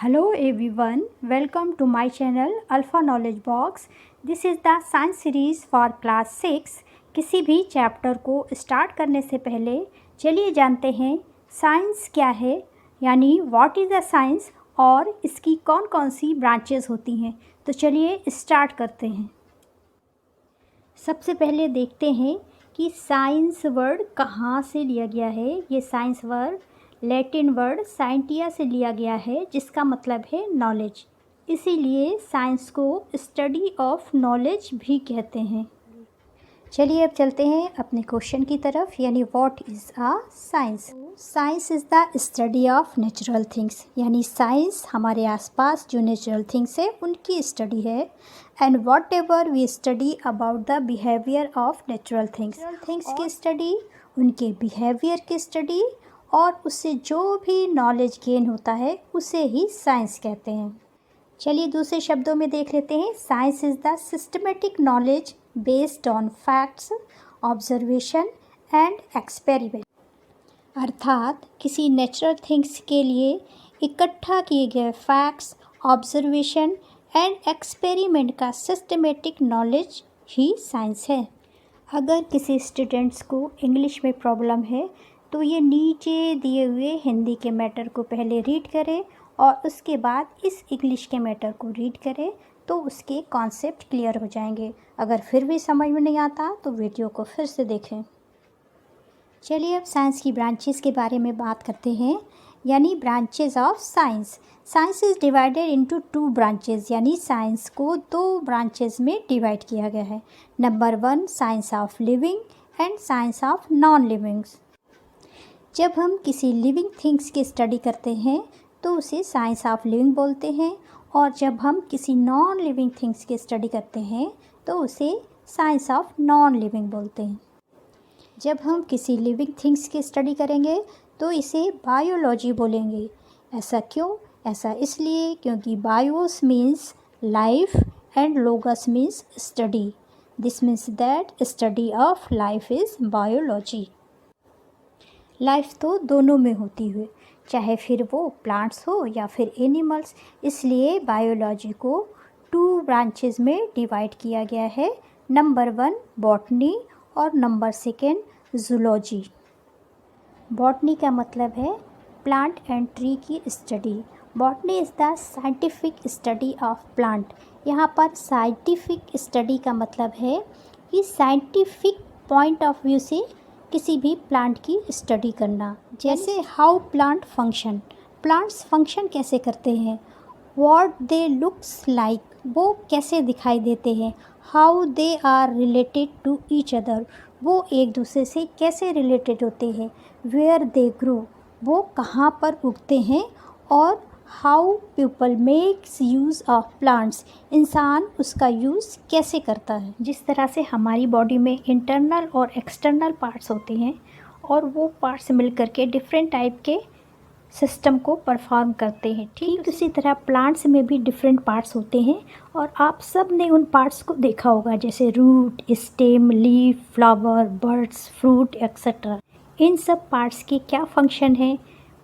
Hello everyone, welcome to my channel Alpha Knowledge Box. This is the science series for class 6. किसी भी chapter को start करने से पहले चलिए जानते हैं साइंस क्या है, यानी व्हाट इज़ द साइंस और इसकी कौन कौन सी ब्रांचेस होती हैं। तो चलिए स्टार्ट करते हैं। सबसे पहले देखते हैं कि साइंस वर्ड कहाँ से लिया गया है। ये science word Latin word scientia से लिया गया है, जिसका मतलब है नॉलेज। इसीलिए साइंस को स्टडी ऑफ नॉलेज भी कहते हैं। चलिए अब चलते हैं अपने क्वेश्चन की तरफ, यानी what is a science. Science is the study of natural things, यानी साइंस हमारे आसपास जो नेचुरल थिंग्स है उनकी स्टडी है। And whatever we study about the behaviour of natural things की स्टडी, उनके बिहेवियर की स्टडी और उससे जो भी नॉलेज गेन होता है उसे ही साइंस कहते हैं। चलिए दूसरे शब्दों में देख लेते हैं। Science is the systematic knowledge based on facts, observation and experiment. अर्थात किसी नेचुरल थिंग्स के लिए इकट्ठा किए गए फैक्ट्स, ऑब्जर्वेशन एंड एक्सपेरिमेंट का सिस्टमेटिक नॉलेज ही साइंस है। अगर किसी स्टूडेंट्स को इंग्लिश में प्रॉब्लम है तो ये नीचे दिए हुए हिंदी के मैटर को पहले रीड करें और उसके बाद इस इंग्लिश के मैटर को रीड करें, तो उसके कॉन्सेप्ट क्लियर हो जाएंगे। अगर फिर भी समझ में नहीं आता तो वीडियो को फिर से देखें। चलिए अब साइंस की ब्रांचेस के बारे में बात करते हैं, यानी branches of science. Science is divided into 2 branches, यानी साइंस को 2 ब्रांचेस में डिवाइड किया गया है। Number 1 science of living and science of non livings. जब हम किसी लिविंग थिंग्स की स्टडी करते हैं तो उसे साइंस ऑफ लिविंग बोलते हैं, और जब हम किसी नॉन लिविंग थिंग्स की स्टडी करते हैं तो उसे साइंस ऑफ नॉन लिविंग बोलते हैं। जब हम किसी लिविंग थिंग्स की स्टडी करेंगे तो इसे बायोलॉजी बोलेंगे। ऐसा क्यों? ऐसा इसलिए क्योंकि BIOS means life and लोगस means study. This means that study of life is biology. Life तो दोनों में होती है, चाहे फिर वो प्लांट्स हो या फिर एनिमल्स। इसलिए बायोलॉजी को 2 ब्रांचेस में डिवाइड किया गया है। नंबर 1 बॉटनी और नंबर 2 जूलॉजी। बॉटनी का मतलब है प्लांट एंड ट्री की study. Botany is the scientific study of plant. यहाँ पर साइंटिफिक स्टडी का मतलब है कि साइंटिफिक पॉइंट ऑफ व्यू से किसी भी प्लांट की स्टडी करना। जैसे how plant function, plants function कैसे करते हैं। व्हाट दे लुक्स लाइक, वो कैसे दिखाई देते हैं। How they are related to each other, वो एक दूसरे से कैसे रिलेटेड होते हैं। वेयर दे ग्रो, वो कहाँ पर उगते हैं। और how people makes use of plants, इंसान उसका यूज़ कैसे करता है। जिस तरह से हमारी बॉडी में इंटरनल और एक्सटर्नल पार्ट्स होते हैं और वो पार्ट्स मिलकर के डिफरेंट टाइप के सिस्टम को परफॉर्म करते हैं, ठीक उसी तरह प्लांट्स में भी डिफरेंट पार्ट्स होते हैं और आप सब ने उन पार्ट्स को देखा होगा, जैसे root, stem, leaf, flower, birds, fruit etcetera. इन सब पार्ट्स के क्या फंक्शन है,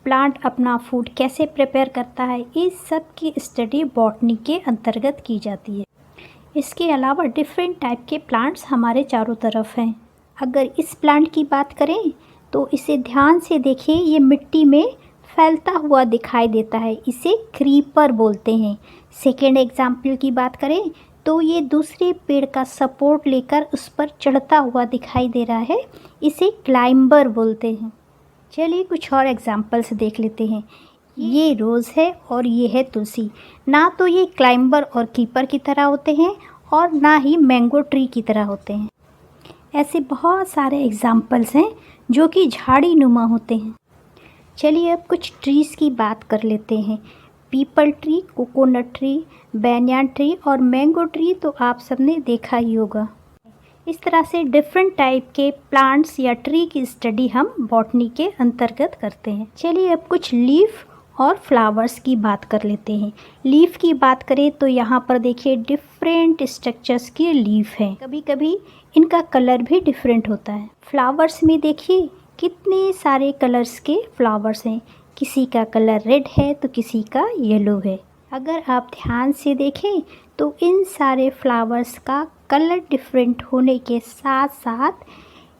प्लांट अपना फूड कैसे प्रिपेयर करता है, इस सब की स्टडी बॉटनी के अंतर्गत की जाती है। इसके अलावा डिफरेंट टाइप के प्लांट्स हमारे चारों तरफ हैं। अगर इस प्लांट की बात करें तो इसे ध्यान से देखिए, ये मिट्टी में फैलता हुआ दिखाई देता है, इसे क्रीपर बोलते हैं। सेकेंड एग्जाम्पल की बात करें तो ये दूसरे पेड़ का सपोर्ट लेकर उस पर चढ़ता हुआ दिखाई दे रहा है, इसे क्लाइंबर बोलते हैं। चलिए कुछ और एग्जाम्पल्स देख लेते हैं। ये रोज़ है और ये है तुलसी। ना तो ये क्लाइंबर और कीपर की तरह होते हैं और ना ही मैंगो ट्री की तरह होते हैं। ऐसे बहुत सारे एग्जाम्पल्स हैं जो कि झाड़ी नुमा होते हैं। चलिए अब कुछ ट्रीज़ की बात कर लेते हैं। Peepal tree, coconut tree, banyan tree और मैंगो ट्री तो आप सबने देखा ही होगा। इस तरह से डिफरेंट टाइप के प्लांट्स या ट्री की स्टडी हम बॉटनी के अंतर्गत करते हैं। चलिए अब कुछ लीफ और फ्लावर्स की बात कर लेते हैं। लीफ की बात करें तो यहाँ पर देखिए डिफरेंट स्ट्रक्चर्स की लीफ हैं, कभी कभी इनका कलर भी डिफरेंट होता है। फ्लावर्स में देखिए कितने सारे कलर्स के फ्लावर्स हैं। किसी का कलर रेड है तो किसी का येलो है। अगर आप ध्यान से देखें तो इन सारे फ्लावर्स का कलर डिफरेंट होने के साथ साथ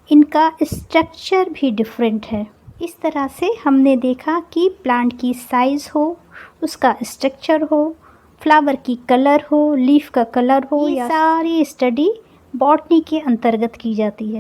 इनका स्ट्रक्चर भी डिफरेंट है। इस तरह से हमने देखा कि प्लांट की साइज़ हो, उसका स्ट्रक्चर हो, फ्लावर की कलर हो, लीफ का कलर हो, ये सारी स्टडी बॉटनी के अंतर्गत की जाती है।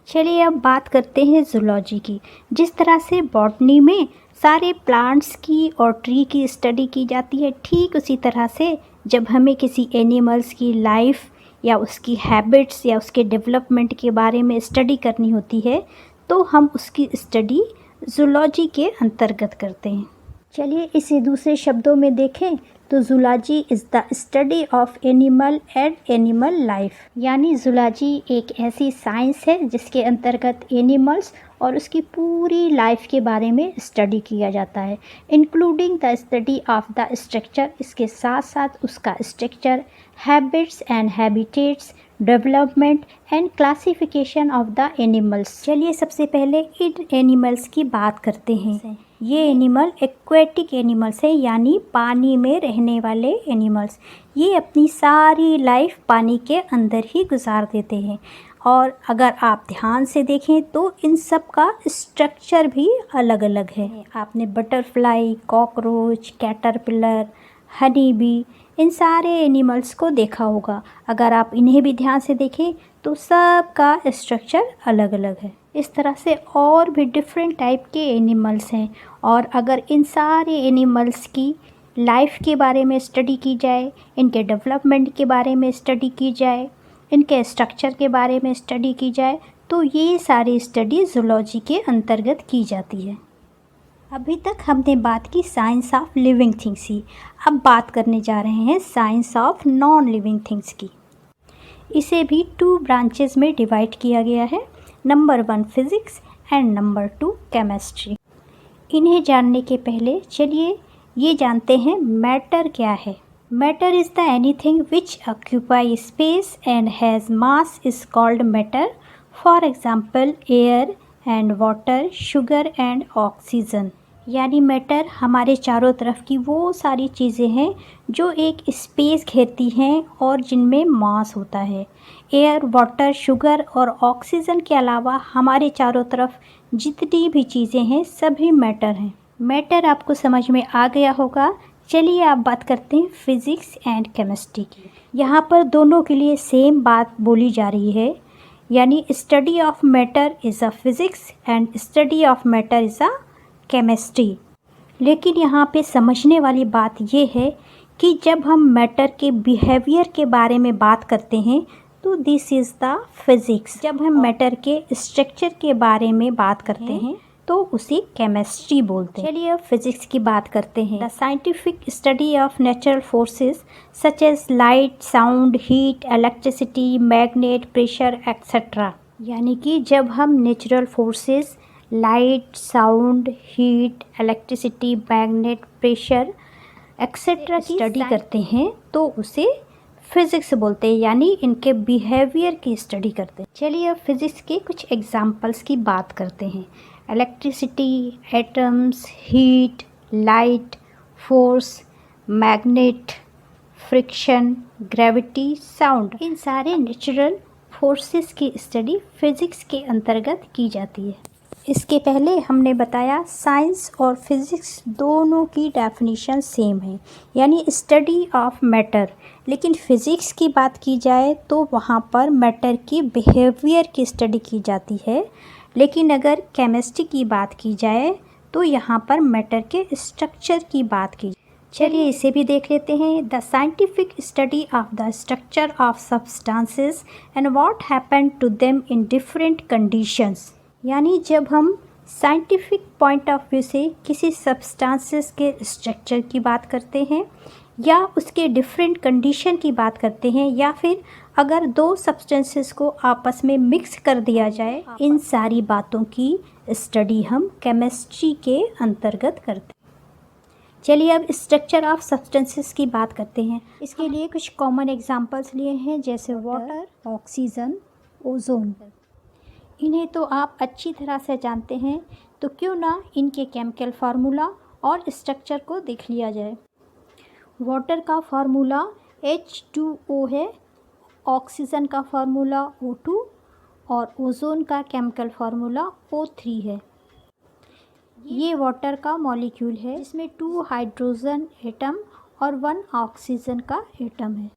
चलिए अब बात करते हैं जूलॉजी की। जिस तरह से बॉटनी में सारे प्लांट्स की और ट्री की स्टडी की जाती है, ठीक उसी तरह से जब हमें किसी एनिमल्स की लाइफ या उसकी हैबिट्स या उसके डेवलपमेंट के बारे में स्टडी करनी होती है तो हम उसकी स्टडी जूलॉजी के अंतर्गत करते हैं। चलिए इसे दूसरे शब्दों में देखें तो zoology is the study of animal and animal life, यानी जूलॉजी एक ऐसी साइंस है जिसके अंतर्गत एनिमल्स और उसकी पूरी लाइफ के बारे में स्टडी किया जाता है, including the study of the structure. इसके साथ साथ उसका structure, habits and habitats, development and classification of the animals. चलिए सबसे पहले इन एनिमल्स की बात करते हैं। ये एनिमल एक्वेटिक एनिमल्स है, यानी पानी में रहने वाले एनिमल्स। ये अपनी सारी लाइफ पानी के अंदर ही गुजार देते हैं और अगर आप ध्यान से देखें तो इन सब का स्ट्रक्चर भी अलग अलग है। आपने butterfly, cockroach, caterpillar, honey bee, इन सारे एनिमल्स को देखा होगा। अगर आप इन्हें भी ध्यान से देखें तो सब का स्ट्रक्चर अलग अलग है। इस तरह से और भी डिफरेंट टाइप के एनिमल्स हैं और अगर इन सारे एनिमल्स की लाइफ के बारे में स्टडी की जाए, इनके डेवलपमेंट के बारे में स्टडी की जाए, इनके स्ट्रक्चर के बारे में स्टडी की जाए तो ये सारी स्टडी जूलॉजी के अंतर्गत की जाती है। अभी तक हमने बात की साइंस ऑफ लिविंग थिंग्स की, अब बात करने जा रहे हैं science of non living things की। इसे भी 2 ब्रांचेस में डिवाइड किया गया है, number 1 physics and number 2 chemistry. इन्हें जानने के पहले चलिए ये जानते हैं मैटर क्या है। Matter is the anything which occupy space and has mass is called matter. For example air and water, sugar and oxygen. यानी मैटर हमारे चारों तरफ की वो सारी चीज़ें हैं जो एक स्पेस घेरती हैं और जिनमें मास होता है। एयर, वाटर, शुगर और ऑक्सीजन के अलावा हमारे चारों तरफ जितनी भी चीज़ें हैं सभी मैटर हैं। मैटर आपको समझ में आ गया होगा। चलिए आप बात करते हैं फिज़िक्स एंड केमिस्ट्री की। यहाँ पर दोनों के लिए सेम बात बोली जा रही है, यानी study of matter is a physics and study of matter is a chemistry. लेकिन यहाँ पे समझने वाली बात ये है कि जब हम मैटर के बिहेवियर के बारे में बात करते हैं तो दिस इज़ द फिज़िक्स। जब हम मैटर के स्ट्रक्चर के बारे में बात करते हैं तो उसे केमिस्ट्री बोलते हैं। चलिए अब फिज़िक्स की बात करते हैं। The scientific study of natural forces such as light, sound, heat, electricity, magnet, pressure etcetera. यानी कि जब हम natural forces light, sound, heat, electricity, magnet, pressure etcetera की स्टडी करते हैं तो उसे फिज़िक्स बोलते हैं, यानी इनके बिहेवियर की स्टडी करते हैं। चलिए अब फिज़िक्स के कुछ एग्जांपल्स की बात करते हैं। Electricity, atoms, heat, light, force, magnet, friction, gravity, sound, इन सारे नेचुरल फोर्सेस की स्टडी फिज़िक्स के अंतर्गत की जाती है। इसके पहले हमने बताया साइंस और फिज़िक्स दोनों की डेफिनेशन सेम है, यानी स्टडी ऑफ मैटर। लेकिन फ़िज़िक्स की बात की जाए तो वहाँ पर मैटर की बिहेवियर की स्टडी की जाती है, लेकिन अगर केमिस्ट्री की बात की जाए तो यहाँ पर मैटर के स्ट्रक्चर की बात की। चलिए इसे भी देख लेते हैं। The scientific study of the structure of substances and what happen to them in different conditions. यानी जब हम साइंटिफिक पॉइंट ऑफ व्यू से किसी सब्सटेंसेस के स्ट्रक्चर की बात करते हैं या उसके डिफरेंट कंडीशन की बात करते हैं, या फिर अगर 2 सब्सटेंसेस को आपस में मिक्स कर दिया जाए, इन सारी बातों की स्टडी हम केमिस्ट्री के अंतर्गत करते हैं। चलिए अब स्ट्रक्चर ऑफ सब्सटेंसेस की बात करते हैं। इसके लिए कुछ कॉमन एग्जांपल्स लिए हैं, जैसे वाटर, ऑक्सीजन, ओजोन। इन्हें तो आप अच्छी तरह से जानते हैं, तो क्यों ना इनके केमिकल फार्मूला और स्ट्रक्चर को देख लिया जाए। वाटर का फार्मूला H2O है, ऑक्सीजन का फार्मूला O2 और ओजोन का केमिकल फार्मूला O3 है। ये वाटर का मॉलिक्यूल है जिसमें 2 हाइड्रोजन एटम और 1 ऑक्सीजन का एटम है।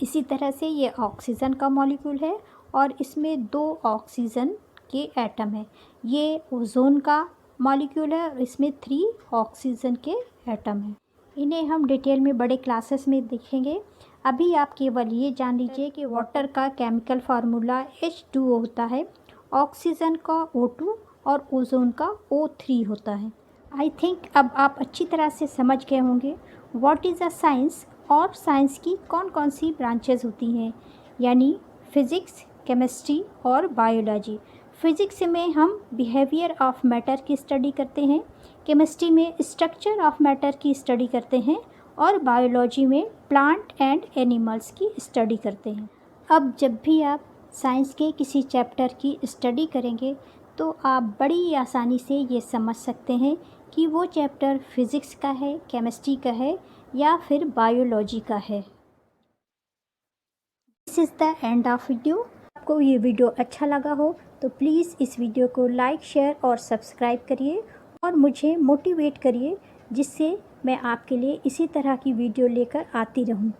इसी तरह से ये ऑक्सीजन का मॉलिक्यूल है और इसमें 2 ऑक्सीजन के एटम है। ये ओजोन का मॉलिक्यूल है और इसमें 3 ऑक्सीजन के एटम है। इन्हें हम डिटेल में बड़े क्लासेस में देखेंगे। अभी आप केवल ये जान लीजिए कि वाटर का केमिकल फार्मूला H2O होता है, ऑक्सीजन का O2 और ओजोन का O3 होता है। आई थिंक अब आप अच्छी तरह से समझ गए होंगे व्हाट इज़ अ साइंस और साइंस की कौन कौन सी ब्रांचेस होती हैं, यानी फिज़िक्स, केमिस्ट्री और बायोलॉजी। फिज़िक्स में हम बिहेवियर ऑफ मैटर की स्टडी करते हैं, केमिस्ट्री में स्ट्रक्चर ऑफ मैटर की स्टडी करते हैं और बायोलॉजी में प्लांट एंड एनिमल्स की स्टडी करते हैं। अब जब भी आप साइंस के किसी चैप्टर की स्टडी करेंगे तो आप बड़ी आसानी से ये समझ सकते हैं कि वो चैप्टर फिज़िक्स का है, केमिस्ट्री का है या फिर बायोलॉजी का है। This is the end of video. आपको ये वीडियो अच्छा लगा हो तो प्लीज़ इस वीडियो को लाइक, शेयर और सब्सक्राइब करिए और मुझे मोटिवेट करिए, जिससे मैं आपके लिए इसी तरह की वीडियो लेकर आती रहूं।